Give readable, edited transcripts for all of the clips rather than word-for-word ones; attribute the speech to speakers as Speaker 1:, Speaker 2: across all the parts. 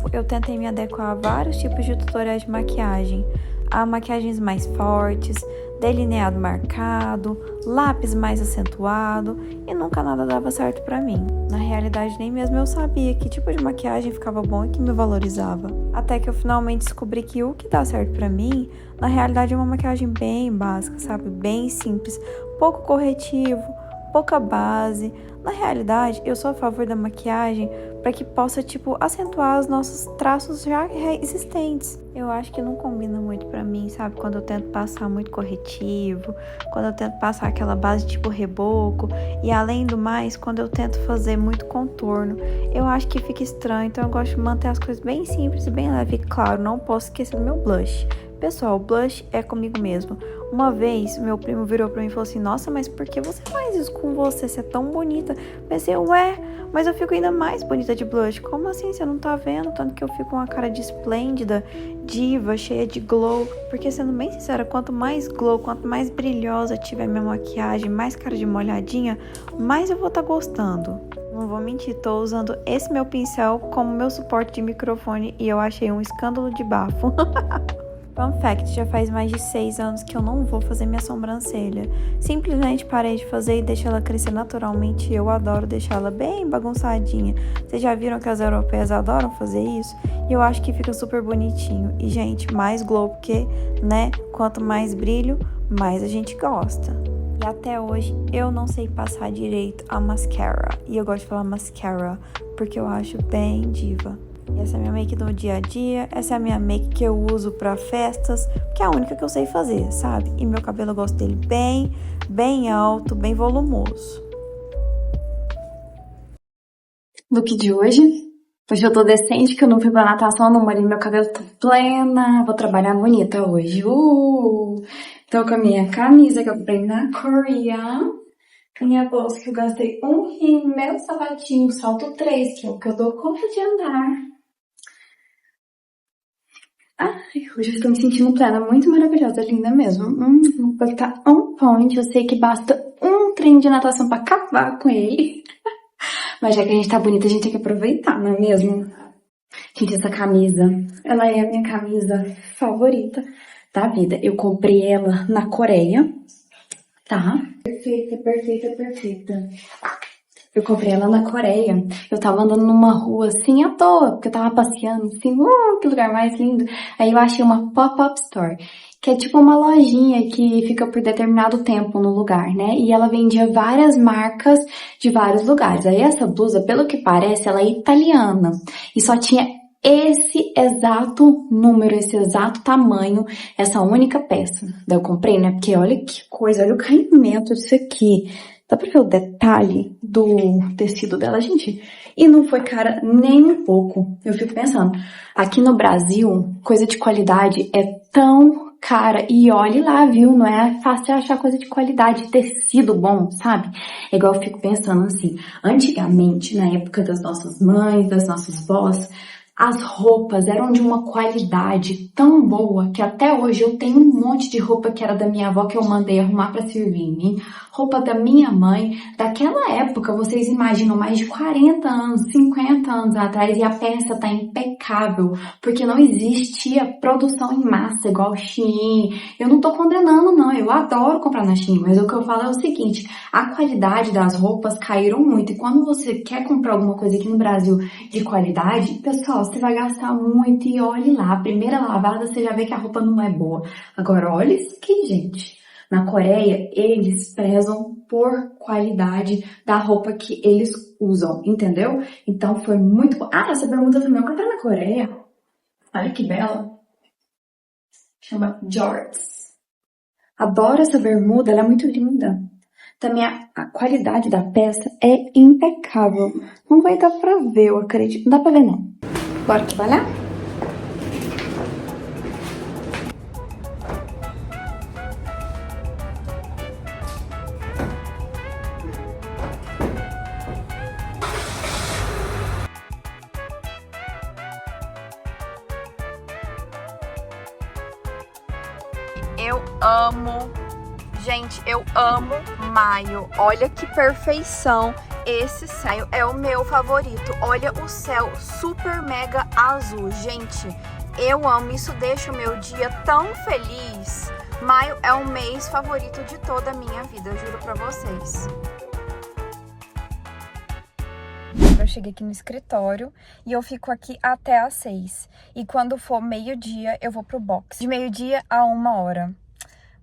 Speaker 1: tempo, eu tentei me adequar a vários tipos de tutoriais de maquiagem. Há maquiagens mais fortes, delineado marcado, lápis mais acentuado e nunca nada dava certo pra mim. Na realidade, nem mesmo eu sabia que tipo de maquiagem ficava bom e que me valorizava. Até que eu finalmente descobri que o que dá certo pra mim, na realidade é uma maquiagem bem básica, sabe? Bem simples, pouco corretivo, pouca base. Na realidade, eu sou a favor da maquiagem para que possa, acentuar os nossos traços já existentes. Eu acho que não combina muito pra mim, sabe? Quando eu tento passar muito corretivo, quando eu tento passar aquela base tipo reboco, e além do mais, quando eu tento fazer muito contorno, eu acho que fica estranho, então eu gosto de manter as coisas bem simples e bem leve. Claro, não posso esquecer do meu blush. Pessoal, o blush é comigo mesmo. Uma vez, meu primo virou pra mim e falou assim: nossa, mas por que você faz isso com você? Você é tão bonita. Pensei, ué, mas eu fico ainda mais bonita de blush. Como assim? Você não tá vendo? Tanto que eu fico com uma cara de esplêndida, diva, cheia de glow. Porque, sendo bem sincera, quanto mais glow, quanto mais brilhosa tiver minha maquiagem, mais cara de molhadinha, mais eu vou estar gostando. Não vou mentir, tô usando esse meu pincel como meu suporte de microfone e eu achei um escândalo de bafo. Fun fact, já faz mais de 6 anos que eu não vou fazer minha sobrancelha. Simplesmente parei de fazer e deixo ela crescer naturalmente. Eu adoro deixar ela bem bagunçadinha. Vocês já viram que as europeias adoram fazer isso? E eu acho que fica super bonitinho. E, gente, mais glow, porque, né, quanto mais brilho, mais a gente gosta. E até hoje eu não sei passar direito a mascara. E eu gosto de falar mascara porque eu acho bem diva. Essa é a minha make do dia a dia, essa é a minha make que eu uso pra festas, que é a única que eu sei fazer, sabe? E meu cabelo eu gosto dele bem alto, bem volumoso.
Speaker 2: Look de hoje. Hoje eu tô decente, que eu não fui pra natação, não molhei meu cabelo, tá plena. Vou trabalhar bonita hoje. Tô com a minha camisa que eu comprei na Korea. Minha bolsa que eu gastei rim, meu sapatinho, salto 3, que é o que eu dou conta de andar. Ai, hoje eu estou me sentindo plena, muito maravilhosa, linda mesmo. Vai estar on point, eu sei que basta um treino de natação pra acabar com ele. Mas já que a gente tá bonita, a gente tem que aproveitar, não é mesmo? Gente, essa camisa, ela é a minha camisa favorita da vida. Eu comprei ela na Coreia, tá? Perfeita. Eu comprei ela na Coreia. Eu tava andando numa rua assim à toa, porque eu tava passeando assim, que lugar mais lindo. Aí eu achei uma pop-up store, que é tipo uma lojinha que fica por determinado tempo no lugar, né? E ela vendia várias marcas de vários lugares. Aí essa blusa, pelo que parece, ela é italiana. E só tinha esse exato número, esse exato tamanho, essa única peça. Daí eu comprei, né? Porque olha que coisa, olha o caimento disso aqui. Dá pra ver o detalhe do tecido dela, gente? E não foi cara nem um pouco. Eu fico pensando, aqui no Brasil, coisa de qualidade é tão cara. E olhe lá, viu? Não é fácil achar coisa de qualidade, tecido bom, sabe? É igual eu fico pensando assim, antigamente, na época das nossas mães, das nossas vós, as roupas eram de uma qualidade tão boa que até hoje eu tenho um monte de roupa que era da minha avó que eu mandei arrumar pra servir em mim. Roupa da minha mãe, daquela época, vocês imaginam, mais de 40 anos, 50 anos atrás, e a peça tá impecável, porque não existia produção em massa igual Shein. Eu não tô condenando não, eu adoro comprar na Shein, mas o que eu falo é o seguinte, a qualidade das roupas caíram muito, e quando você quer comprar alguma coisa aqui no Brasil de qualidade, pessoal, você vai gastar muito e olhe lá, a primeira lavada você já vê que a roupa não é boa. Agora, olha isso aqui, gente. Na Coreia, eles prezam por qualidade da roupa que eles usam, entendeu? Então, foi muito bom. Ah, essa bermuda também eu comprei na Coreia. Olha que bela. Chama Jorts. Adoro essa bermuda, ela é muito linda. Também a qualidade da peça é impecável. Não vai dar pra ver, eu acredito. Não dá pra ver, não. Bora trabalhar?
Speaker 1: Eu amo, gente, eu amo maio. Olha que perfeição. esse céu é o meu favorito. Olha o céu super mega azul. Gente, eu amo. Isso deixa o meu dia tão feliz. Maio é o mês favorito de toda a minha vida, eu juro pra vocês. Eu cheguei aqui no escritório e eu fico aqui até às 6. E quando for meio-dia, eu vou pro box. De meio-dia a 1h.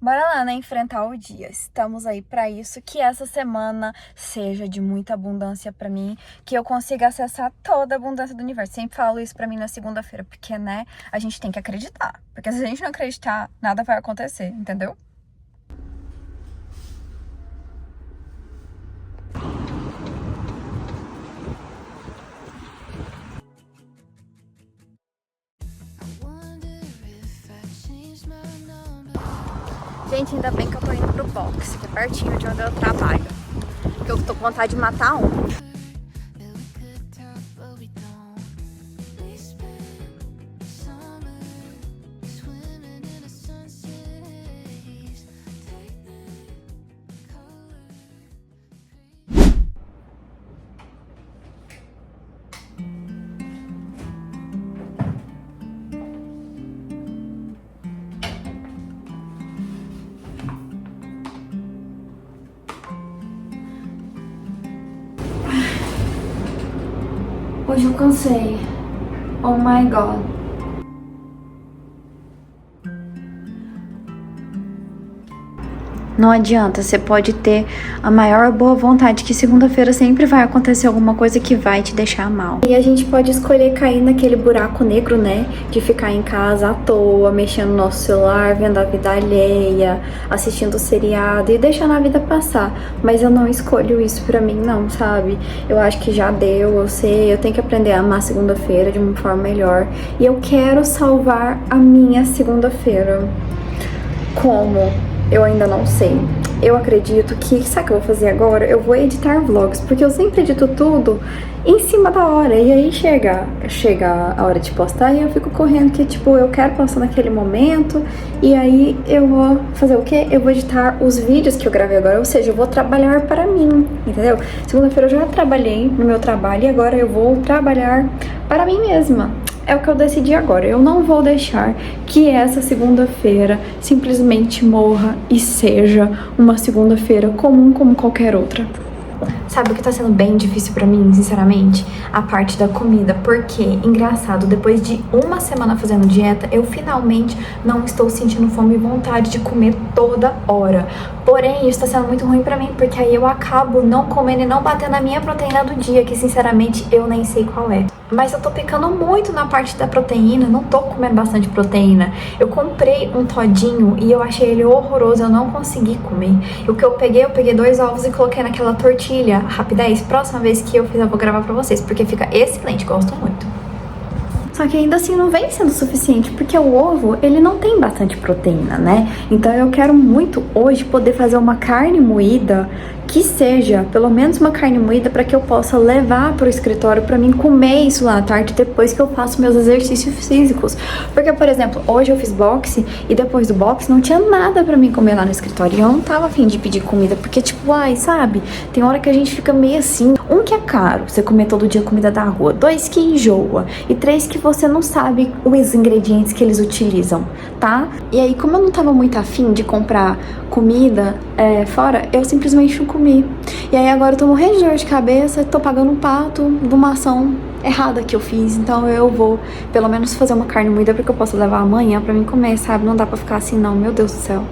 Speaker 1: Bora lá, né, enfrentar o dia. Estamos aí pra isso, que essa semana seja de muita abundância pra mim, que eu consiga acessar toda a abundância do universo. Sempre falo isso pra mim na segunda-feira, porque, né, a gente tem que acreditar. Porque se a gente não acreditar, nada vai acontecer, entendeu? Gente, ainda bem que eu tô indo pro box, que é pertinho de onde eu trabalho. Porque eu tô com vontade de matar um. Hoje eu cansei. Oh my god. Não adianta, você pode ter a maior boa vontade que segunda-feira sempre vai acontecer alguma coisa que vai te deixar mal. E a gente pode escolher cair naquele buraco negro, né? De ficar em casa à toa, mexendo no nosso celular, vendo a vida alheia, assistindo seriado e deixando a vida passar. Mas eu não escolho isso pra mim não, sabe? Eu acho que já deu, eu sei, eu tenho que aprender a amar segunda-feira de uma forma melhor. E eu quero salvar a minha segunda-feira. Como? Eu ainda não sei. Eu acredito que, sabe o que eu vou fazer agora? Eu vou editar vlogs, porque eu sempre edito tudo em cima da hora. E aí chega a hora de postar e eu fico correndo que, tipo, eu quero postar naquele momento. E aí eu vou fazer o quê? Eu vou editar os vídeos que eu gravei agora. Ou seja, eu vou trabalhar para mim, entendeu? Segunda-feira eu já trabalhei no meu trabalho e agora eu vou trabalhar para mim mesma. É o que eu decidi agora. Eu não vou deixar que essa segunda-feira simplesmente morra e seja uma segunda-feira comum como qualquer outra. Sabe o que tá sendo bem difícil pra mim, sinceramente? A parte da comida, porque, engraçado, depois de uma semana fazendo dieta, eu finalmente não estou sentindo fome e vontade de comer toda hora. Porém, isso tá sendo muito ruim pra mim, porque aí eu acabo não comendo e não batendo a minha proteína do dia, que sinceramente eu nem sei qual é. Mas eu tô pecando muito na parte da proteína, não tô comendo bastante proteína. Eu comprei um todinho e eu achei ele horroroso, eu não consegui comer. E o que eu peguei 2 ovos e coloquei naquela tortilha. Rapidez, próxima vez que eu fizer eu vou gravar pra vocês, porque fica excelente, gosto muito. Só que ainda assim não vem sendo suficiente, porque o ovo, ele não tem bastante proteína, né? Então eu quero muito hoje poder fazer uma carne moída que seja pelo menos uma carne moída para que eu possa levar para o escritório para mim comer isso lá à tarde depois que eu faço meus exercícios físicos. Porque, por exemplo, hoje eu fiz boxe e depois do boxe não tinha nada para mim comer lá no escritório. E eu não tava afim de pedir comida, porque tipo, ai, sabe? Tem hora que a gente fica meio assim. Um, que é caro, você comer todo dia comida da rua. 2, que enjoa. E 3, que você não sabe os ingredientes que eles utilizam, tá? E aí, como eu não tava muito afim de comprar comida fora, eu simplesmente não comi. E aí agora eu tô morrendo de dor de cabeça, tô pagando um pato de uma ação errada que eu fiz. Então eu vou pelo menos fazer uma carne moída porque eu posso levar amanhã pra mim comer, sabe? Não dá pra ficar assim não, meu Deus do céu.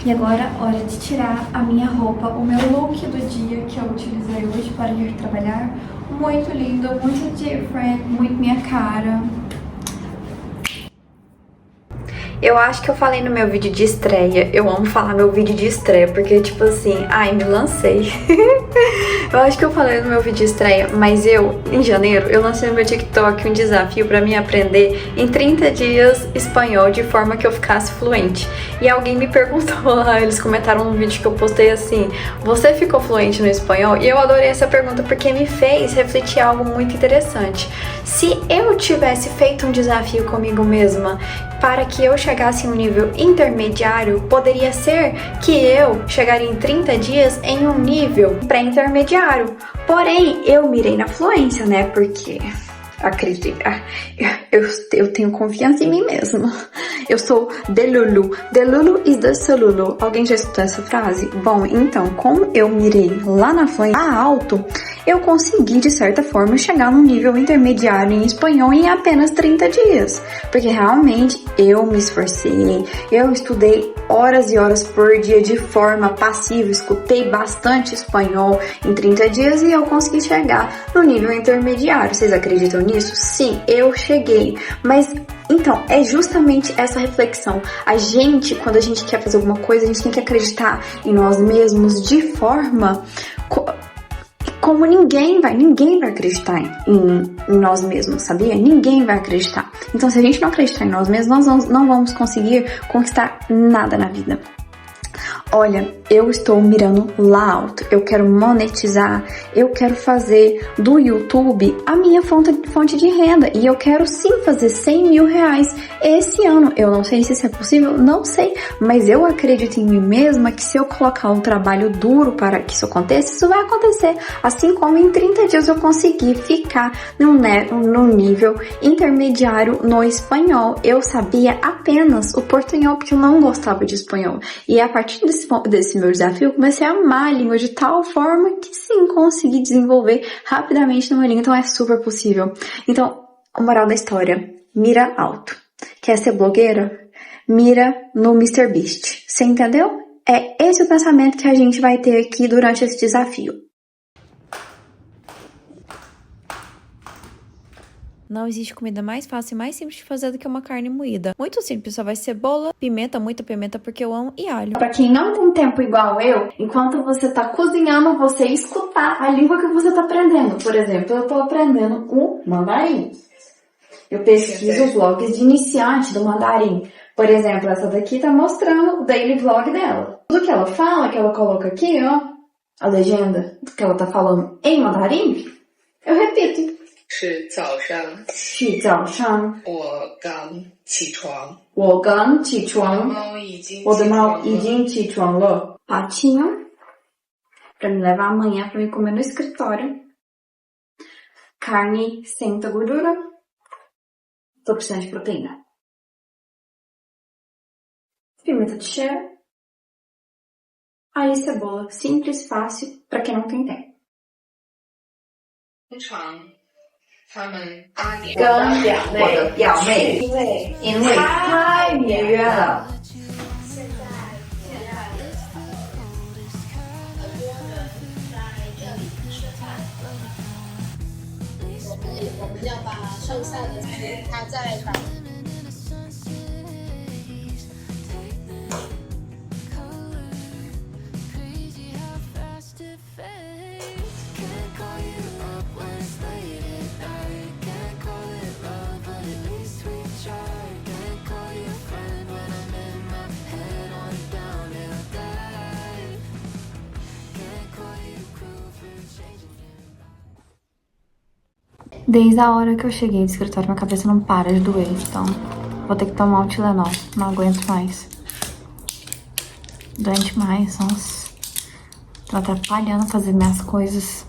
Speaker 1: E agora, hora de tirar a minha roupa, o meu look do dia que eu utilizei hoje para ir trabalhar. Muito lindo, muito different, muito minha cara. Eu acho que eu falei no meu vídeo de estreia, eu amo falar meu vídeo de estreia, porque tipo assim, ai, me lancei. Eu acho que eu falei no meu vídeo de estreia, mas em janeiro, eu lancei no meu TikTok um desafio pra mim aprender em 30 dias espanhol de forma que eu ficasse fluente. E alguém me perguntou lá, eles comentaram no vídeo que eu postei assim, você ficou fluente no espanhol? E eu adorei essa pergunta porque me fez refletir algo muito interessante. Se eu tivesse feito um desafio comigo mesma, para que eu chegasse em um nível intermediário, poderia ser que eu chegaria em 30 dias em um nível pré-intermediário. Porém, eu mirei na fluência, né? Porque, acredita, eu tenho confiança em mim mesma. Eu sou Delulu. Delulu is the Solulu. Alguém já escutou essa frase? Bom, então, como eu mirei lá na fluência alto, eu consegui, de certa forma, chegar num nível intermediário em espanhol em apenas 30 dias. Porque realmente eu me esforcei, eu estudei horas e horas por dia de forma passiva, escutei bastante espanhol em 30 dias e eu consegui chegar no nível intermediário. Vocês acreditam nisso? Sim, eu cheguei. Mas então, é justamente essa reflexão. A gente, quando a gente quer fazer alguma coisa, a gente tem que acreditar em nós mesmos de forma como ninguém vai acreditar em nós mesmos, sabia? Ninguém vai acreditar. Então, se a gente não acreditar em nós mesmos, nós não vamos conseguir conquistar nada na vida. Olha, eu estou mirando lá alto, eu quero monetizar, eu quero fazer do YouTube a minha fonte de renda e eu quero sim fazer 100 mil reais esse ano. Eu não sei se isso é possível, não sei, mas eu acredito em mim mesma que se eu colocar um trabalho duro para que isso aconteça, isso vai acontecer. Assim como em 30 dias eu consegui ficar num nível intermediário no espanhol. Eu sabia apenas o portunhol porque eu não gostava de espanhol. E a partir desse meu desafio, eu comecei a amar a língua de tal forma que sim, consegui desenvolver rapidamente numa língua. Então é super possível. Então, a moral da história, mira alto. Quer ser blogueira? Mira no MrBeast. Você entendeu? É esse o pensamento que a gente vai ter aqui durante esse desafio.
Speaker 3: Não existe comida mais fácil e mais simples de fazer do que uma carne moída. Muito simples, só vai cebola, pimenta, muita pimenta porque eu amo, e alho.
Speaker 2: Pra quem não tem tempo igual eu, enquanto você tá cozinhando, você escutar a língua que você tá aprendendo. Por exemplo, eu tô aprendendo o mandarim. Eu pesquiso vlogs de iniciante do mandarim. Por exemplo, essa daqui tá mostrando o daily vlog dela. Tudo que ela fala, que ela coloca aqui, ó, a legenda que ela tá falando em mandarim, eu repito.
Speaker 4: 是早上，
Speaker 2: 是早上，
Speaker 4: 我刚起床，
Speaker 2: 我刚起床，
Speaker 4: 猫已经
Speaker 2: 我的猫已经起床了。Patinho, pra me levar amanhã pra me comer no escritório. Carne sem muita gordura. Tô precisando de proteína. Pimenta de cheiro. Aí cebola, simples, fácil, pra quem não tem tempo.
Speaker 4: 通常他们8点
Speaker 2: 跟我的表妹，因为太远了。
Speaker 5: 我们要把剩下的菜，它再把。
Speaker 2: Desde a hora que eu cheguei no escritório, minha cabeça não para de doer, então vou ter que tomar um Tilenol, não aguento mais. Doente mais, nossa. Tô atrapalhando fazer minhas coisas.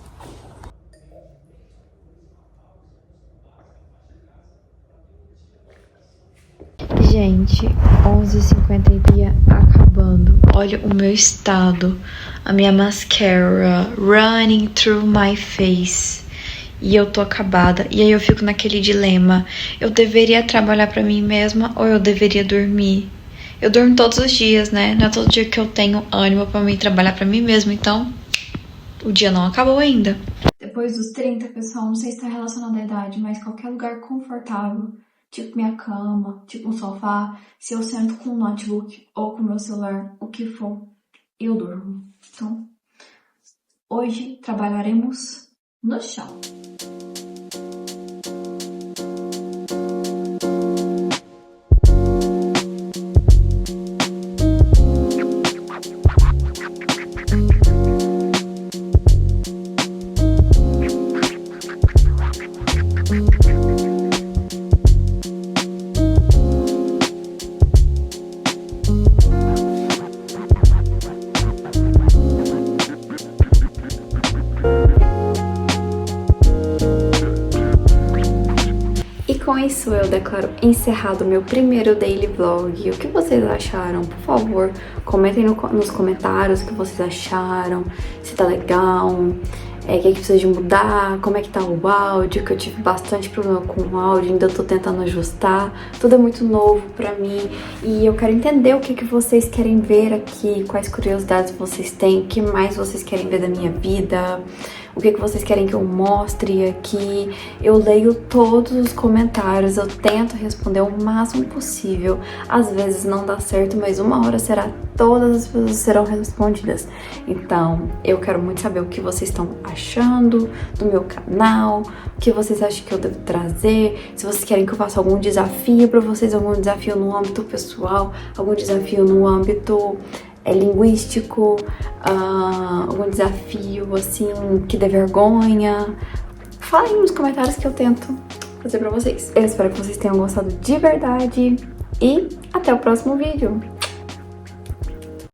Speaker 3: Gente, 11h50 dia acabando. Olha o meu estado. A minha mascara running through my face. E eu tô acabada. E aí eu fico naquele dilema. Eu deveria trabalhar pra mim mesma ou eu deveria dormir? Eu durmo todos os dias, né? Não é todo dia que eu tenho ânimo pra mim trabalhar pra mim mesma. Então, o dia não acabou ainda.
Speaker 2: Depois dos 30, pessoal, não sei se tá relacionado à idade, mas qualquer lugar confortável, tipo minha cama, tipo um sofá, se eu sento com o notebook ou com o meu celular, o que for, eu durmo. Então, hoje trabalharemos no chão. isso eu declaro encerrado o meu primeiro daily vlog. O que vocês acharam? Por favor, comentem nos comentários o que vocês acharam, se tá legal, o que precisa de mudar, como é que tá o áudio, que eu tive bastante problema com o áudio, ainda tô tentando ajustar, tudo é muito novo pra mim e eu quero entender o que vocês querem ver aqui, quais curiosidades vocês têm, o que mais vocês querem ver da minha vida, o que vocês querem que eu mostre aqui. Eu leio todos os comentários, eu tento responder o máximo possível, às vezes não dá certo, mas uma hora todas as pessoas serão respondidas. Então, eu quero muito saber o que vocês estão achando do meu canal, o que vocês acham que eu devo trazer, se vocês querem que eu faça algum desafio pra vocês, algum desafio no âmbito pessoal, algum desafio no âmbito linguístico, algum desafio assim que dê vergonha. Falem nos comentários que eu tento fazer pra vocês. Eu espero que vocês tenham gostado de verdade e até o próximo vídeo.